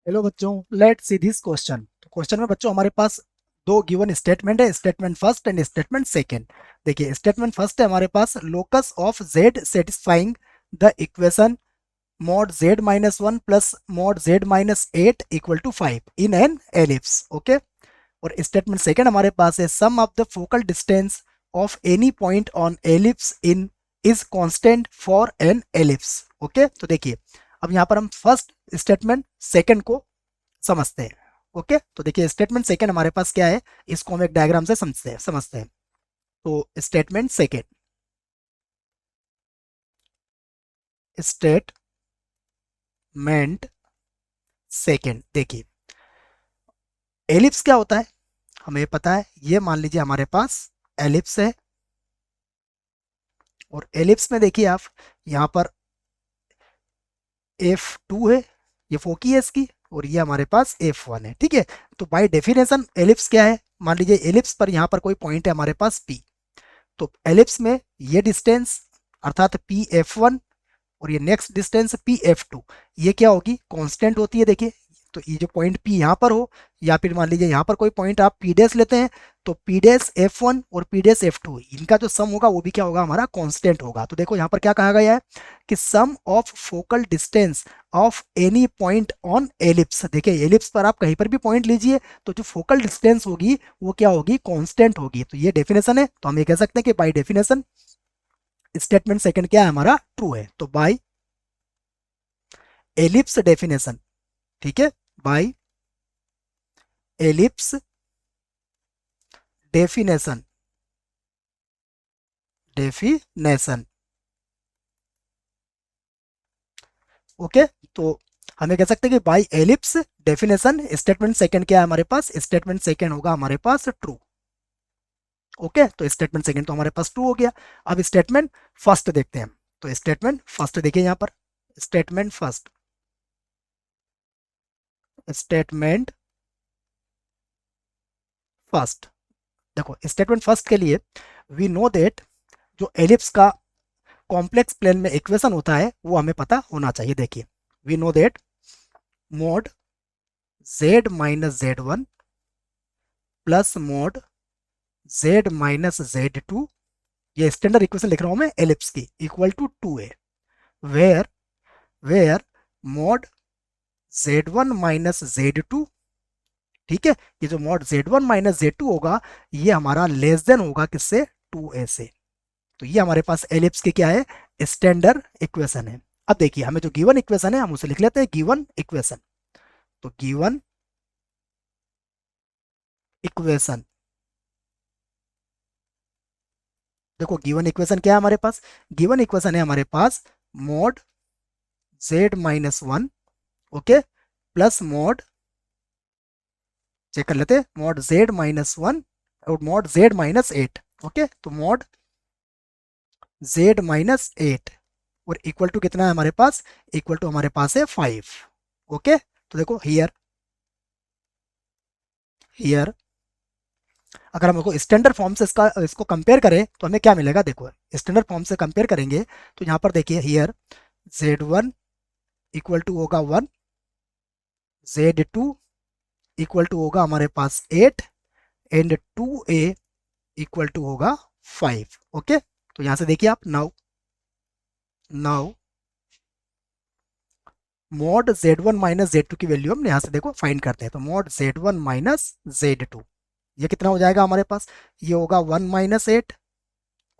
Hello बच्चों, let's see this question. तो question में बच्चों हमारे पास दो गिवन स्टेटमेंट है, statement first and statement second. देखिए स्टेटमेंट फर्स्ट है हमारे पास, locus of z satisfying the equation mod z minus one plus mod z minus eight equal to five in an ellipse. Okay. और statement second हमारे पास है, sum of the focal distance of any point on ellipse in is constant for N ellipse. Okay. तो देखिए अब यहाँ पर हम फर्स्ट स्टेटमेंट सेकंड को समझते हैं। ओके। तो देखिए स्टेटमेंट सेकंड हमारे पास क्या है, इसको हम एक डायग्राम से समझते हैं। तो स्टेटमेंट स्टेटमेंट सेकंड देखिए, एलिप्स क्या होता है हमें पता है। ये मान लीजिए हमारे पास एलिप्स है, और एलिप्स में देखिए आप यहाँ पर F2 है, ये फोकी है इसकी, और ये हमारे पास F1 है। ठीक है। तो बाय डेफिनेशन एलिप्स क्या है, मान लीजिए एलिप्स पर यहाँ पर कोई पॉइंट है हमारे पास P। तो एलिप्स में ये डिस्टेंस अर्थात PF1 और ये नेक्स्ट डिस्टेंस PF2, ये क्या होगी, कांस्टेंट होती है। देखिए तो ये जो पॉइंट P यहाँ पर हो, या फिर मान लीजिए यहाँ पर कोई पॉइंट आप P डैश लेते हैं, तो P डैश F1 और P डैश F2 इनका जो सम होगा वो भी क्या होगा, हमारा कांस्टेंट होगा। तो देखो यहाँ पर क्या कहा गया है कि sum of focal distance of any point on ellipse. देखिए एलिप्स पर आप कहीं पर भी पॉइंट लीजिए तो जो फोकल डिस्टेंस होगी वो क्या होगी, कांस्टेंट होगी। तो ये डेफिनेशन है, तो हम ये कह सकते हैं कि बाय डेफिनेशन स्टेटमेंट सेकंड क्या है हमारा, ट्रू है। तो बाय एलिप्स डेफिनेशन, ठीक है, by ellipse definition definition okay. तो हमें कह सकते हैं कि by ellipse definition statement second क्या है हमारे पास, स्टेटमेंट सेकंड होगा हमारे पास ट्रू। ओके। तो स्टेटमेंट सेकंड तो हमारे पास ट्रू हो गया। अब स्टेटमेंट फर्स्ट देखते हैं। तो स्टेटमेंट फर्स्ट देखिए यहाँ पर, स्टेटमेंट फर्स्ट स्टेटमेंट फर्स्ट देखो स्टेटमेंट फर्स्ट के लिए वी नो दैट जो एलिप्स का कॉम्प्लेक्स प्लेन में इक्वेशन होता है वो हमें पता होना चाहिए। देखिए we know that mod z minus Z one plus mod z minus Z two, ये स्टैंडर्ड इक्वेशन लिख रहा हूं मैं एलिप्स की, इक्वल टू टू है, where where mod z1 minus Z two, ठीक है, ये जो mode z1 minus Z to होगा ये हमारा लेस देन होगा किससे, 2a से। तो ये हमारे पास एलिप्स के क्या है, स्टैंडर्ड इक्वेशन है। अब देखिए हमें जो गिवन इक्वेशन है हम उसे लिख लेते हैं गिवन इक्वेशन। तो गिवन इक्वेशन देखो गिवन इक्वेशन क्या है हमारे पास, गिवन इक्वेशन है हमारे पास mod z minus one, okay, plus mod, check कर लेते हैं, मोड z माइनस वन और mod z minus eight. Okay. तो मोड z माइनस एट और इक्वल टू कितना है हमारे पास, इक्वल टू हमारे पास है फाइव। ओके। तो देखो हियर हियर अगर हम इसको स्टैंडर्ड फॉर्म से इसको कंपेयर करें तो हमें क्या मिलेगा, देखो स्टैंडर्ड फॉर्म से कंपेयर करेंगे तो यहाँ पर देखिए हियर z1 इक्वल टू होगा वन, z2 इक्वल टू होगा हमारे पास eight, and 2a equal to होगा फाइव। ओके। तो यहाँ से देखिए आप now now mode z1 minus z2 की वैल्यू हम यहाँ से देखो फाइंड करते हैं। तो मोड z1 माइनस z2 ये कितना हो जाएगा हमारे पास, ये होगा वन माइनस एट।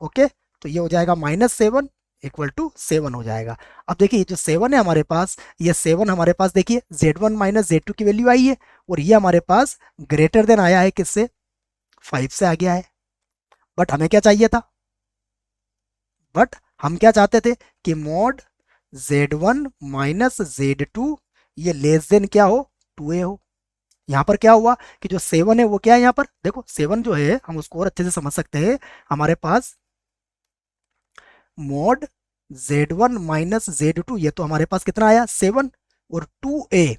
ओके। तो ये हो जाएगा minus seven, equal to seven हो जाएगा। अब देखिए ये जो सेवन है हमारे पास, ये सेवन हमारे पास देखिए z1 माइनस जेड टू की वैल्यू आई है, और ये हमारे पास ग्रेटर देन आया है किससे, फाइव से आ गया है। बट हमें क्या चाहिए था, बट हम क्या चाहते थे कि mod z1 minus Z two ये लेस देन क्या हो, 2a हो। यहाँ पर क्या हुआ कि जो सेवन है वो क्या है, यहाँ पर देखो सेवन जो है हम उसको और अच्छे से समझ सकते हैं। हमारे पास mod z1 minus Z two, ये तो हमारे पास कितना आया सेवन, और 2a,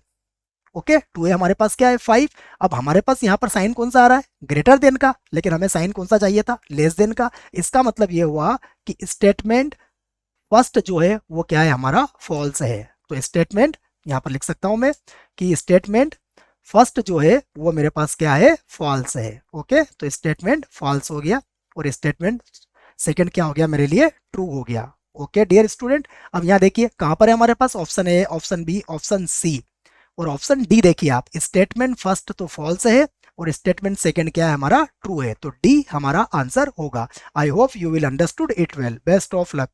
ओके 2a हमारे पास क्या है फाइव। अब हमारे पास यहाँ पर साइन कौन सा आ रहा है, ग्रेटर देन का, लेकिन हमें साइन कौन सा चाहिए था, लेस देन का। इसका मतलब ये हुआ कि स्टेटमेंट फर्स्ट जो है वो क्या है हमारा फॉल्स है। तो स्टेटमेंट यहाँ पर लिख सकता हूं मैं कि स्टेटमेंट फर्स्ट जो है वो मेरे पास क्या है, फॉल्स है। ओके, तो स्टेटमेंट फॉल्स हो गया और स्टेटमेंट सेकंड क्या हो गया मेरे लिए, ट्रू हो गया। ओके डियर स्टूडेंट, अब यहाँ देखिए कहाँ पर है हमारे पास, option A, option B, option C और ऑप्शन डी। देखिए आप, स्टेटमेंट फर्स्ट तो फॉल्स है और स्टेटमेंट सेकंड क्या है हमारा, ट्रू है, तो डी हमारा आंसर होगा। I hope you will understood it well. Best of luck.